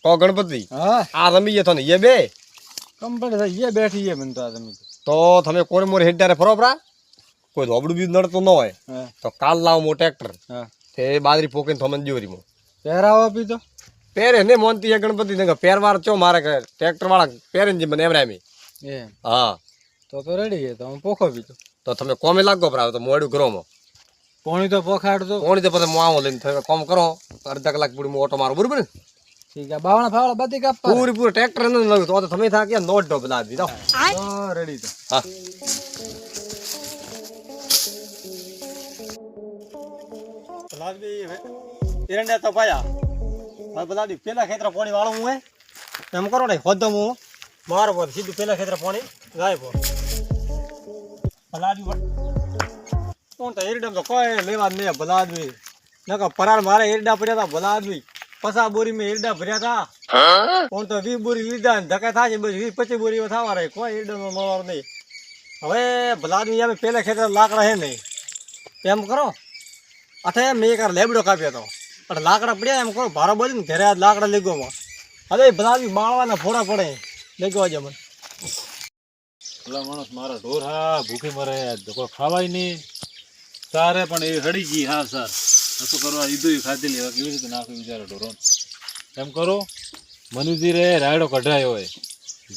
કો ગણપતિ હા આ રમી જતો ને એ બે કમ્પ્લીટ થઈ એ બેઠી છે મને તો આ તમે તો તમે કોણ મોર હેડારે ફરો પરા કોઈ ધોબડું બી નડતું ન હોય હા તો કાલ લાવો મો ટ્રેક્ટર હા તે બાજરી પોકીને થમન જીવરીમાં પહેરાવો આપી તો પહેરે ને મોનતી ગણપતિ ને પહેરવાર ચો મારે કે ટ્રેક્ટર વાળા પહેરે ને મને એમ રામી એમ હા તો રેડી છે તો હું પોખો પીતો તો તમે કોમે લાગો પરા તો મોડું કરો મો પોણી તો પોખાડતો કોણી તો પછી હું આવો લઈને તમે કોમ કરો અડધા કલાક પૂરી હું ઓટો મારો બરોબર ને ઠીક છે બાવણા ફાવડા બધી કાપવા પૂરી પૂરી ટ્રેક્ટર ન લાગ્યું તો તમે થા કે નોટ ડો બધા દીધો તો રેડી તો હા લાગી એરંડા તો પાયા હવે બધા દી પેલા ખેતર પાણી વાળું હું એમ કરો ને હોદો હું મારો પર સીધું પેલા ખેતર પાણી ગાય પર ભલાદી કોણ તો એરડા તો કોઈ લેવા જ નહીં ભલા આદમી નકો પરાળ મારે એરડા પડ્યા હતા ભલા આદમી પસા બોરી મેં એરડા ભર્યા હતા કોણ તો 20 બોરી લીધા ને ધક્કા થાય છે બસ 20-25 બોરી થવા રહે કોઈ એરડા નો મળવાનો નહીં હવે ભલા આદમી અમે પેલા ખેતર લાકડા હે નહીં એમ કરો અઠે મેં એક લેબડો કાપ્યો હતો પણ લાકડા પડ્યા એમ કરો ભારો બધી ને ઘરે લાકડા લેગોમાં હવે બધા બાળવાના ફોડા પડે લેગવા જ મને પેલા માણસ મારા ઢોર હા ભૂખે મરે કોઈ ખાવાય નહીં સારે પણ એ હડી ગઈ હા સર શું કરવા ઈદું ખાધી લેવા કેવી રીતે નાખું બિચારા ઢોરો એમ કરો મનુજી રે રાયડો કઢાયો હોય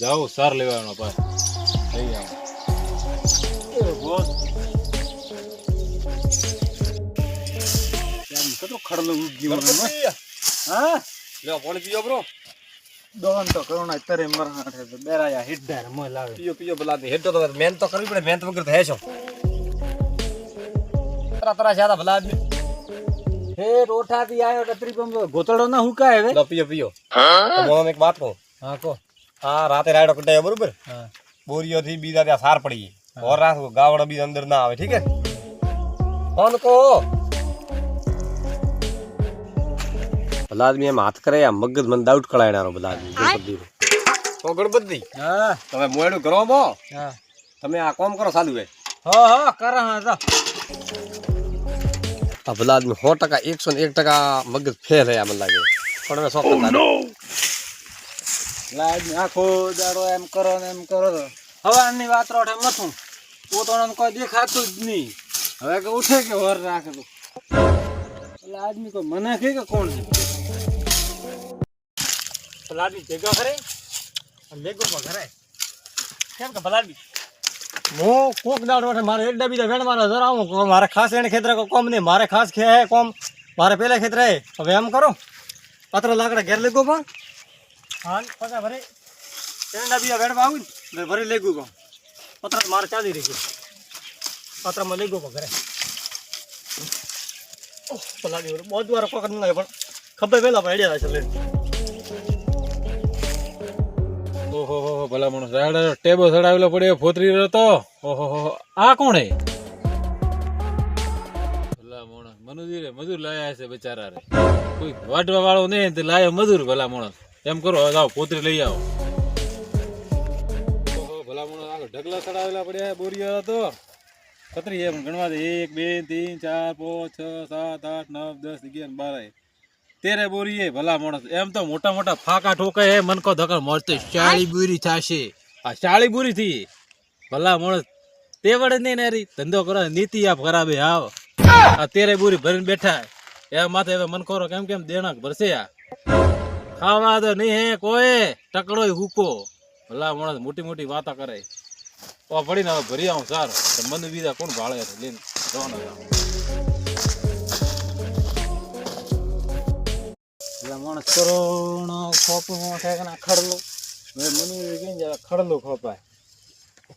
જાઓ સાર લેવાનો પાય લઈ આવો બોસ કતો ખડલો ઉગી હા લ્યો પાણી પીઓ બ્રો દોન તો કરોના અત્યારે મરણા છે બેરાયા હિડ્ડા મોય લાવે પીઓ પીઓ પેલા હેડો તો મહેનત તો કરવી પડે મહેનત વગર તો હે છો તરા જ્યાદા ભલા આદમી હે રોઠાથી આયો ટતરી પંપ ગોતડો ના હુકાય હવે લો પીઓ પીઓ તો હું એક વાત કહું હા કો હા રાતે રાયડો કટાયો બરોબર હા બોરીઓ થી બીજા ત્યાં સાર પડી ગઈ ઓર રાત ગાવડા બી અંદર ના આવે ઠીક હે કોણ કો ભલા આદમી એમ હાથ કરે આ મગજ મને દાઉટ કળાયનારો ભલા આદમી ગણપતિ તો ગણપતિ હા તમે મોડું કરો મો હા તમે આ કોમ કરો સાદું ભાઈ હા હા કરા હા તો આ ભલા આદમી 100% 101% મગજ ફેલ હે મને લાગે પણ હવે શોખ કરતા લાજ આખો દાડો એમ કરો ને એમ કરો તો હવાની વાત રોઠે મથું પોતાને કોઈ દેખાતું જ નહીં હવે કે ઉઠે કે વર રાખે તો એટલે આદમી કોઈ મને કે કોણ છે ભલાદી જગ્યા કરે લેગો પર ઘરે કેમ કે ભલાદી હું કોક દાડો મારે એરડા બીજા વેણ મારા જરા આવું મારે ખાસ એને ખેતર કોમ નહીં મારે ખાસ ખે હે કોમ મારે પેલા ખેતર હે હવે એમ કરો પત્ર લાકડા ઘેર લેગો પણ હા પગા ભરે એરડા બીજા વેણમાં આવું ને ભરી લેગું કહું પત્ર મારે ચાલી રહી છે પત્રમાં લેગો પણ ઘરે ભલાદી બહુ વાર કોક ન લાગે પણ ખબર પેલા પડ્યા છે લઈને ઓહો ભલા માણસ રાયડો ટેબો ચડાવેલો પડ્યો ફોતરી રહ્યો તો ઓહો આ કોણ હે ભલા માણસ મનુજી રે મજૂર લાયા છે બચારા રે કોઈ વાટવા વાળો નહીં તે લાયો મજૂર ભલા માણસ એમ કરો જાઓ ફોતરી લઈ આવો ઓહો ભલા માણસ આગળ ઢગલા ચડાવેલા પડ્યા બોરીઓ તો છત્રી એમ ગણવા દે 1 2 3 4 5 6 7 8 9 10 11 12 તેરે બોરી હે ભલા માણસ એમ તો મોટા મોટા ફાકા ઠોકાય હે મનકો ધકર મળતો 40 બોરી થાશે આ 40 બોરી થી ભલા માણસ તે વડે નહીં ને રી ધંધો કરો નીતિ આપ ખરાબે આવ આ તેરે બોરી ભરીને બેઠા એ માથે હવે મનકોરો કેમ દેણા ભરશે આ ખાવા તો નહીં હે કોઈ ટકડોય હુકો ભલા માણસ મોટી મોટી વાતા કરે ઓ પડીને હવે ભરી આવું સાર મને બીજા કોણ ભાળે લઈને જવાનો માણસ કરોડો ખોપું ઠેકના ખડલો હવે મનુજી કહીને જરા ખડલો ખોપાય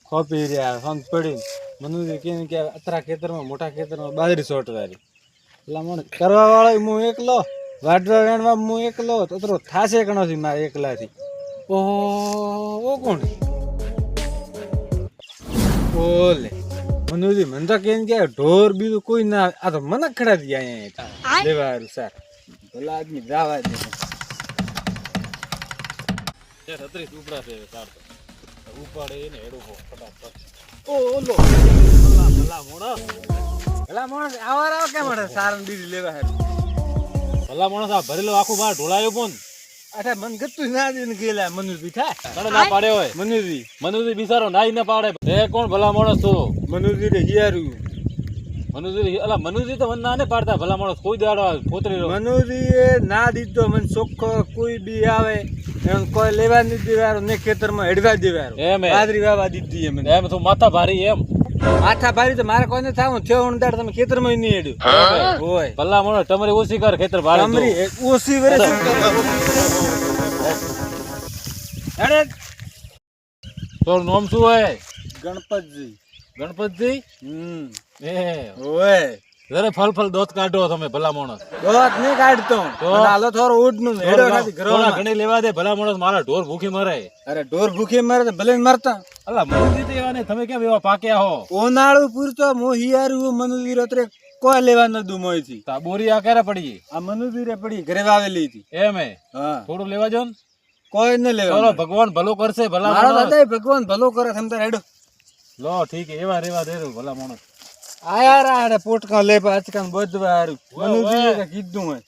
ખોપી રહ્યા સંત પડી મનુજી કહીને કે અત્રા ખેતરમાં મોટા ખેતરમાં બાજરી સોટવારી એટલે મને કરવા વાળો હું એકલો વાડવા વેણવા હું એકલો તતરો થાશે કણોથી મારે એકલાથી ઓહો કોણ બોલે મનુજી મને તો કહીને કે ઢોર બીજું કોઈ ના આ તો મને ખડા દે અહીંયા લેવા હારું સાર ભલા આદમી જાવા દે એ 36 ઉપડા છે તાર તો ઉપાડે એને હેડો ફટાફટ ઓ ઓલો ભલા માણસ આવા કેમ મળે સારન બીજી લેવા હે ભલા માણસ આ ભરેલો આખું બાર ઢોળાયો પણ અરે મન ગતું ના દે ને ગેલા મનુજી થાય તને ના પાડે હોય મનુજી મનુજી બિચારો નાઈ ના પાડે એ કોણ ભલા માણસ તું મનુજી રે હિયારું મનુજી અલા મનુજી તો મને ના ને પાડતા ભલા માણસ કોઈ દાડો પોતરી રહ્યો મનુજી એ ના દીધો મને ચોખ્ખો કોઈ બી આવે એમ કોઈ લેવા નથી દેવારો ને ખેતરમાં હેડવા દેવારો એમ એ. બાજરી વાવા દીધી એમ એમ તું માથા ભારી એમ માથા ભારી તો મારે કોઈને થાવું થયો ઉણદાડ તમે ખેતરમાં નહીં હેડ્યું હોય ભલા માણસ તમારી ઓછી કર ખેતર ભારે તું. તમારી ઓછી વરે અરે તારું નામ શું હોય ગણપતજી ગણપતજી એ ઓય જરે ફલ ફલ દોત કાઢો તમે ભલા માણસ દોત નહીં કાઢતો તો? અને હાલો થોડો ઉડનું ને હેડો ખાતી થોડા ઘરમાં. ઘણી લેવા દે ભલા માણસ મારા ઢોર ભૂખી મરે અરે ઢોર ભૂખી મરે તો ભલે મરતા અલા મનુજી તો એવા ને તમે કેમ એવા પાક્યા હો ઓનાળું પૂરતો મોહિયારું મનુજી રત્રે કોઈ લેવા ન દઉં મોયથી તા બોરી આ ક્યારે પડી આ મનુજી રે પડી ઘરે વાવેલી હતી એમ એ હા થોડું લેવા જો ને કોઈ ન ચલો લેવા ભગવાન ભલો કરશે ભલા મારો માણસ દાદા ભગવાન ભલો કરે તમ તાર હેડો લો ઠીક હે એવા રેવા દે દો ભલા માણસ આયા રા પોટકા લે પાચકાન બધું હારું મનુજી એ કીધું હોય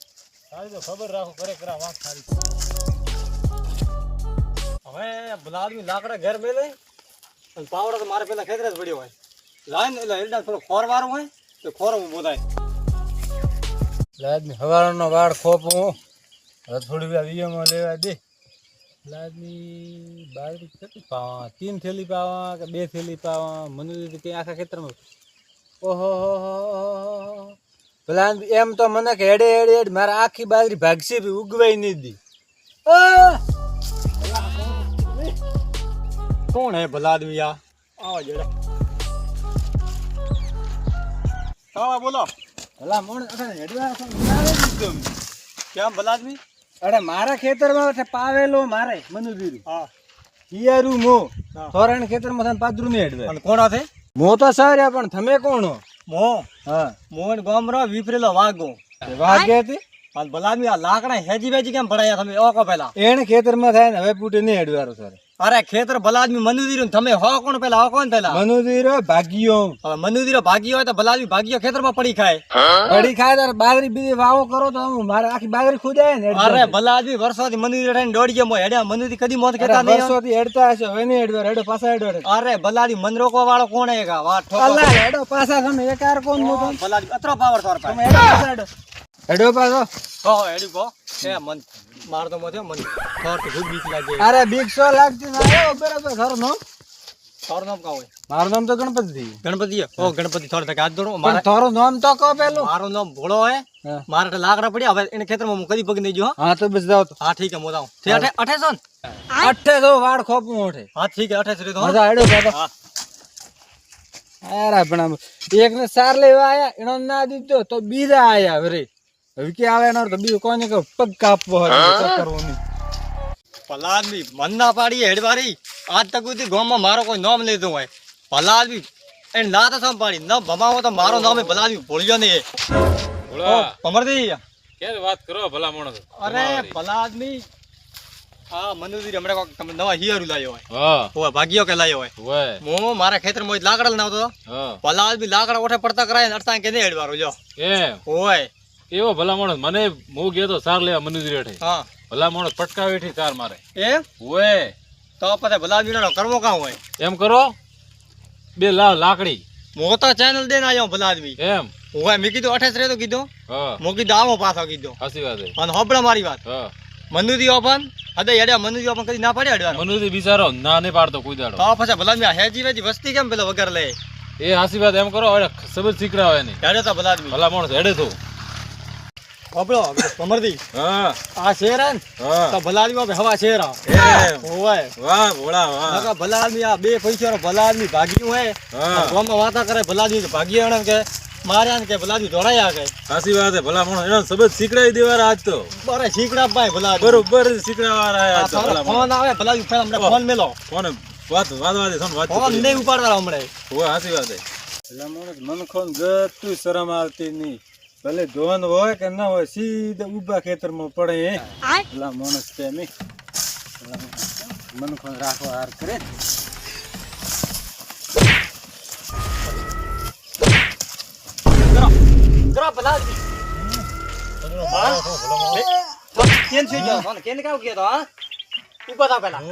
સારી તો ખબર રાખો કરે કરા વાત સારી હવે ભલા આદમી લાકડા ઘર મેલે અને પાવડો તો મારે પેલા ખેતરે જ પડ્યો હોય લાઈન એટલે એરડા થોડો ખોરવારો હોય તો ખોરો ઊભો થાય લાદની હવારનો વાળ ખોપું હવે થોડી વાર વીએમાં લેવા દે લાદની બાજરી કેટલી પાવા 3 થેલી પાવા કે 2 થેલી પાવા મનુજી કે આખા ખેતરમાં ઓહો પેલા એમ તો મને કે હેડે હેડે હેડ મારા આખી બાજરી ભાગશે બી ઉગવાઈ નહીં દી કોણ હે ભલા આદમી આ આવા જેડા હા બોલો ભલા મોણ હેડવા કેમ ભલા આદમી અરે મારા ખેતરમાં છે પાવેલો મારે મનુજી હા હિયારું મો હા. થોરાણ ખેતરમાં તમે પાદરું નહીં હેડવા અને કોણ છે મો તો સાર્યા પણ તમે કોણ હો મો હા મોહન ગામરો વિપરેલો વાગો વાગે હતી અને ભલા આદમી આ લાકડા હેજી વેજી કેમ ભરાયા તમે ઓકો પેલા એને ખેતરમાં થાય ને હવે પૂટે નહીં હેડવારો સર અરે ખેતર ભલા આદમી મનુદીર તમે હો કોણ પેલા હો કોણ પેલા મનુજી રો ભાગ્યો હવે મનુદીર ભાગી હોય તો ભલા આદમી ભાગ્યો ખેતરમાં પડી ખાય પડી ખાય તાર બાજરી બીજી વાવો કરો તો હું મારે આખી બાજરી ખુદાય ને અરે ભલા આદમી વર્ષોથી મનુદીર રહીને દોડી ગયો હેડ્યા મનુદી કદી મોત કેતા નહીં વર્ષોથી હેડતા હશે હવે નહીં હેડવા હેડો પાછા હેડો અરે ભલા આદમી મન રોકવા વાળો કોણ હે કા વાત ઠોકો અલ્લા હેડો પાછા તમે એકાર કોણ મો તમે ભલા આદમી અતરો પાવર થોર તમે હેડો પાછા હેડો હેડો પાછો હો હેડી કો એ મન માર તો મોથે મન થોર તો ખૂબ બીક લાગે અરે બીક સો લાગતી ના આવ્યો બરાબર ઘર નો થોર નામ કા હોય મારું નામ તો ગણપતિ ગણપતિ ઓ ગણપતિ થોર તક હાથ દોડો પણ તારું નામ તો કહો પેલું મારું નામ ભોળો હે હા. મારે તો લાકડા પડ્યા હવે એને ખેતરમાં હું કદી પગ નહીં જો હા તો બસ જાવ તો હા ઠીક હે મોદાઉ તે અઠે છો ને અઠે તો વાળ ખોપું ઓઠે હા ઠીક હે અઠે સુધી તો મજા હેડો પાછો હા અરે પણ એક ને સાર લેવા આયા એનો ના દીધો તો બીજા આયા વરે હવે કે આવે એનો તો બીજું કોને કે પગ કાપવો હોય તો કરવું નહીં ભલા આદમી મન ના પાડીએ હેડવારી આજ તક સુધી ગામમાં મારો કોઈ નામ લેતો હોય ભલા આદમી એને ના તો સમ પાડી ન ભમાવો તો મારો નામ એ ભલા આદમી ભૂલ્યો નહીં ભોળા કમરદી ક્યારે વાત કરો ભલા માણસ અરે ભલા આદમી હા મનુજી હમણાં કોક તમે નવા હિયરું લાયો હોય હા હોય ભાગ્યો કે લાયો હોય હોય હું મારા ખેતરમાં જ લાકડા લાવતો હા ભલા આદમી લાકડા ઓઠે પડતા કરાય ને અડતા કે નહીં હેડવારો જો એમ હોય એવો ભલા માણસ મને હું ગયો તો સાર લેવા મનુજી રેઠે હા ભલા માણસ પટકા વેઠી સાર મારે એમ હોય તો પછી ભલા આદમી કરવો કામ હોય એમ કરો બે લાવ લાકડી હું તો ચેનલ દઈને આવ્યો ભલા આદમી એમ હોય મેં કીધું અઠેસ રે તો કીધું હા હું કીધું આવો પાછો કીધું સાચી વાત છે અને હોબળા મારી વાત હા મનુજી ઓપન હદે હેડ્યા મનુજી ઓપન કદી ના પાડ્યા હેડવાનો મનુજી બિચારો ના નહીં પાડતો કોઈ દાડો તો પછી ભલા આદમી હેજી વેજી વસ્તી કેમ પેલો વગર લે એ સાચી વાત એમ કરો હવે સબર શીખડાવે નહીં હેડે તો ભલા આદમી ભલા માણસ હેડે તો હોબળો કમરદી હા આ શેર હે ને હા તો ભલા આદમી આપણે હવા શેર આ એમ હોય વાહ ભોળા વાહ નકા ભલા આદમી આ બે પૈસા ભલા આદમી ભાગ્યું હોય હા ગામમાં વાતા કરે ભલા આદમી ભાગ્ય કે માર્યા ને કે ભલા આદમી દોડાયા કે સાચી વાત છે ભલા માણસ એનો સબત શીખડાવી દેવાના આજ તો બરે શીકડા ભાઈ ભલા આદમી બરોબર શીખડાવવાના આજ તો ભલા માણસ ફોન આવે ભલા આદમી હમણાં ફોન મેલો કોને વાત સોન વાત ફોન નહીં ઉપાડવા હમણાં હોય સાચી વાત છે એટલે માણસ મનખોન ગતું શરમ આવતી નહીં ભલે ધોન હોય કે ના હોય સીધા ઊભા ખેતરમાં પડે એટલે માણસ છે નહીં મનખોન રાખવા હાર કરે કરો ભલા આદમી કેમ થઈ ગયો કોણ કેને કાવ ગયો તો હા ઉભા થા પેલા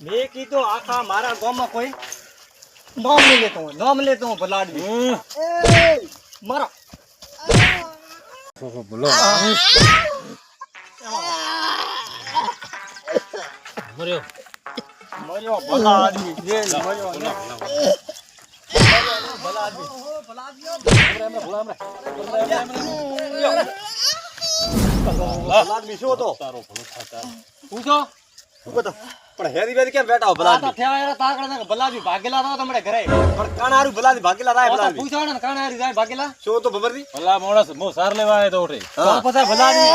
મેં કીધું આખા મારા ગામમાં કોઈ નામ લેતો હું ભલાડવી મારો બોલો મર્યો ભલા આદમી મર્યો ભલા આદમી ભલાદમી શું હતો પૂછો શું હતો પણ હેરી બેરી કેમ બેઠા હો ભલાદમી થયા તાકડા ભલાદમી ભાગેલા હતા તમારે ઘરે પણ કાણારું ભલાદમી ભાગેલા થાય ભલાદમી પૂછો ને કાણારી જાય ભાગેલા શું તો ભમરજી ભલા માણસ મો સાર લેવા આવ્યો તો ઉઠે હા પછી ભલાદમી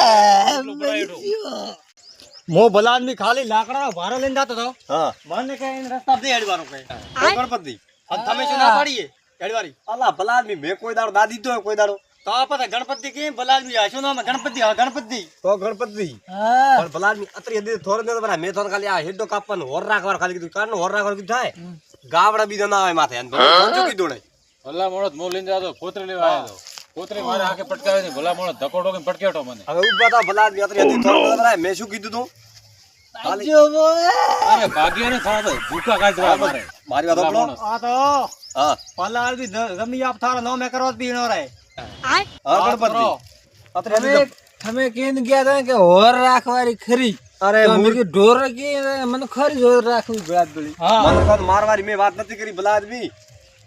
એટલું પડાયું મો ભલાદમી ખાલી લાકડા ભારો લઈને જતો હતો હા મને કઈ રસ્તા દે હેડવાનો કઈ ગણપતિ અને તમે શું ના પાડીએ હેડવારી અલા ભલાદમી મેં કોઈ દાડો દાદી તો કોઈ દાડો તો આ પછી ગણપતિ કેમ ભલાદમી આ શું નામ ગણપતિ હા ગણપતિ તો ગણપતિ પણ ભલાદમી અત્યારે હદી થોર ને બરા મેં તો ખાલી આ હેડો કાપવાનું હોર રાખવાનું ખાલી કીધું કારનો હોર રાખવાનું કીધું થાય ગાવડા બીજા ના આવે માથે અને ભલા કીધું નહીં ભલા માણસ મો લઈને જાતો પોતરે લેવા આવ્યો તો પોતરે મારે આંખે પટકાવે છે ભલા માણસ ધકોડો કે પટકેટો મને હવે ઉભા થા ભલાદમી અત્યારે હદી થોર ને બરા મેં શું કીધું તું અરે ભાગ્ય ને ખાવા ભૂખા કાઢવા મારે મારી વાત સાંભળો આ તો હા ભલાદમી રમી આપ થારા નો મે કરવા પીણો રે હા ગણપતિ અત્યારે હદી તમે કેમ ગયા હતા કે હોર રાખવાની ખરી અરે તો મેં કીધું ઢોર કે મને ખરી હોર રાખવી ભલાદ બળી હા મને તો મારવારી મેં વાત નથી કરી ભલાદમી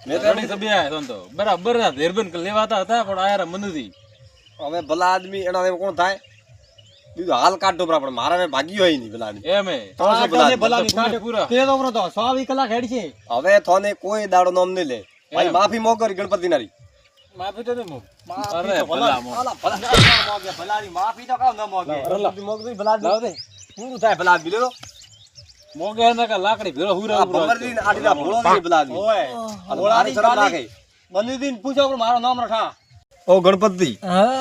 મેં તો એની સભ્ય આવ્યો તો બરાબર ધેરબન લેવાતા હતા પણ આયાર મનુથી હવે ભલાદમી એના કોણ થાય બીજું હાલ કાઢો પણ મારા મેં ભાગ્યું હોય નહીં ભલાદમી એમે ભલાદમી કાઢે પૂરા તે તો તો 24 કલાક હેડ છે હવે થોને કોઈ દાડો નામ નહીં લે ભાઈ માફી મોગર ગણપતિ નારી માફી તો દે અરે ભલા મોણ ભલાદમી માફી તો કાવ ન મોગે ગણપતિ મોગરી ભલાદમી લાવ દે શું થાય ભલાદમી લે મોગે ને કે લાકડી ભેરો હુરા આ ભમરજી ને આડીના ભોળો નહીં ભલાદમી ઓય ભોળાની શરમ રાખે બનીદીન પૂછો પણ મારો નામ રઠા ઓ ગણપતિ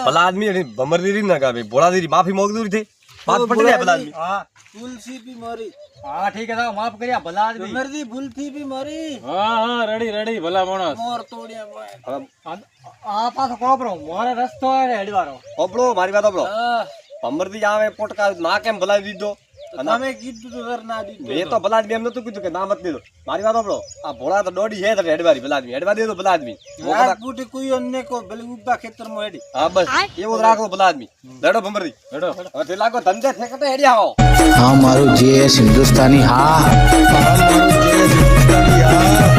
ભલાદમી એની ભમરજી રી ના ગાવે ભોળાદી માફી મોગદુરી થઈ વાત પડી જાય ભલાદમી હા તુલસી બી મરી હા ઠીક છે માફ કર્યા ભલાદમી મરદી ભૂલથી બી મરી હા રેડી ભલા માણસ મોર તોડ્યા મોય. આ પાછો કોપરો મારે રસ્તો હે હેડવાનો ઓપડો મારી વાત ઓપડો હા, ભમરજી આવે પોટકા ના કેમ ભલાદી દીધો તમે કીધું તો સર ના દીધું મેં તો ભલાદમી એમ નતું કીધું કે ના મત દીધો મારી વાત ઓપડો આ ભોળા તો દોડી હે હેડવારી ભલાદમી હેડવા દેતો ભલાદમી રાજપૂતી કોઈ અન્ય કો ભલે ઉભા ખેતરમાં હેડી હા બસ એવું જ રાખો ભલાદમી લડો ભમરજી હેડો હવે તે લાગો ધંધે ઠેકતે હેડ્યા આવો हाँ मारो जेएस हिंदुस्तानी हाँ હા